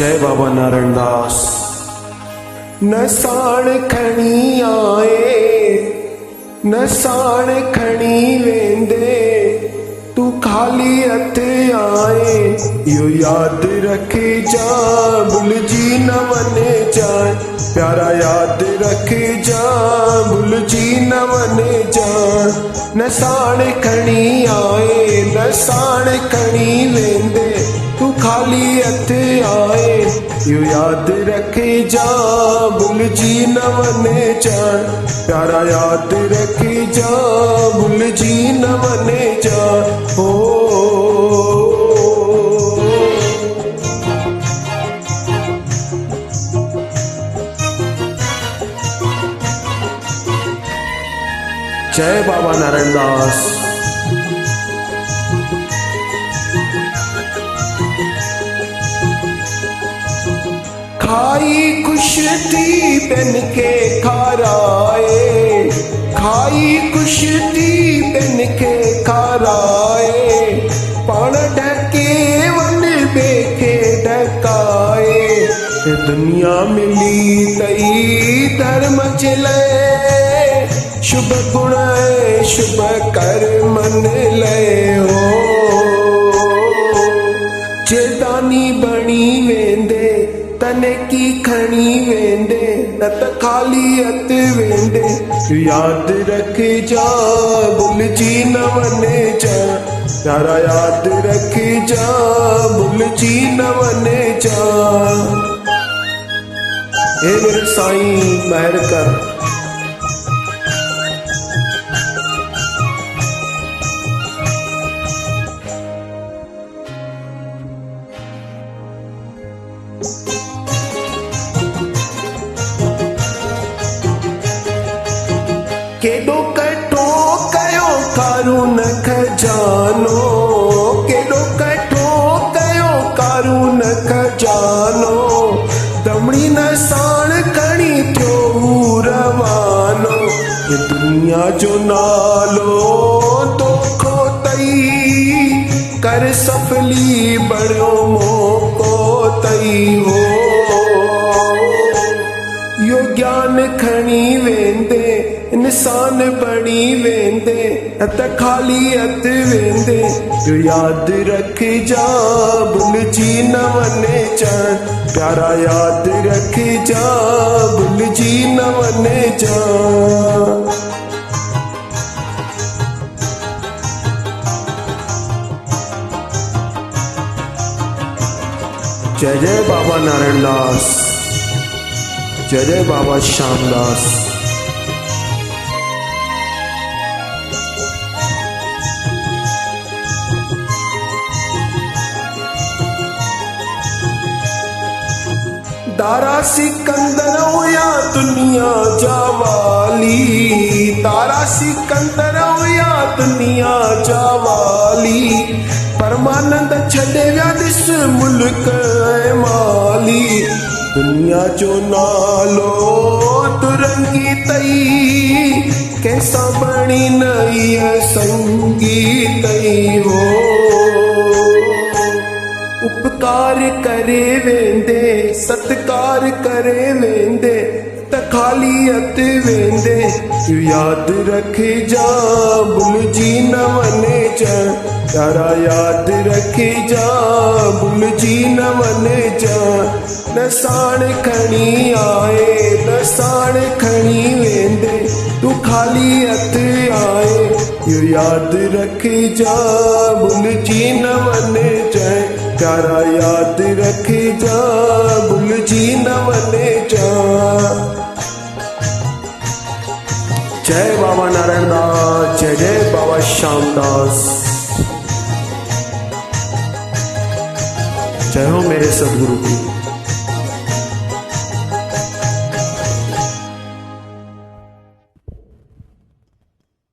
जय बाबा नारायण दास। न साण खणी आए न साण खणी वेंदे, तू खाली हथ आए यो याद रखे जा, भुलजी न वने जाए प्यारा, याद रखे जा भुलजी न वने जाए। न साण खणी आए न साण खणी वेंदे, तू खाली हथ आए यो याद रखे जा, भुलजी न वने जाए प्यारा, याद रखे जा भुलजी न वने जाए। हो जय बाबा नारायण दास। खाई खुश थी बन के खाराए, खाई खुश थी बन के खाराए, पाण ढके वन बेखे ढकाए। दुनिया मिली तई धर्म चले, शुभ गुण शुभ कर मन ले हो। चेतानी बणी वेंदे तने की खणी वेंदे, न त खाली हथ वेंदे, याद रखे जा भुलजी न वने जा प्यारा, याद रखे जा भुलजी न वने जा। हे मेरे साईं महर कर। केडो कठो कयो कारून खजानो, केडो कठो कयो कारून खजानो, दमड़ी न साण खणी थियो रवानो। ये दुनिया जो नालो तोखो तई, कर सफली बड़ो मोको तई हो। यो ज्ञान खणी वेंदे इंसान बणी वेंदे, त खाली हथ वेंदे, यो याद रखे जा भुलजी न वने जा प्यारा, याद रखे जा भुलजी न वने जा। जय जय बाबा नारायण दास, जय जय बाबा श्याम दास। तारा सिकंदर या दुनिया जावाली, तारा सिकंदर या दुनिया जावाली, परमानंद छड़े व्या दिस मुल्क माली। दुनिया जो नालो तुरंगी तई, कैसा बणी नई संगीतई हो। उपकार करे वेंदे सत्कार करे वेंदे, त खाली हथ वेंदे, याद रखे जा भुलजी न वने जा प्यारा, याद रखे जा भुलजी न वने जा। न साण खणी आए न साण खणी वेंदे, तू खाली हथ आए यो याद रखे जा भुलजी न वने जा प्यारा, याद रखे जा भुलजी न वने जा। जय बाबा नारायण दास, जय जय बाबा श्याम दास। जय हो मेरे सदगुरु की।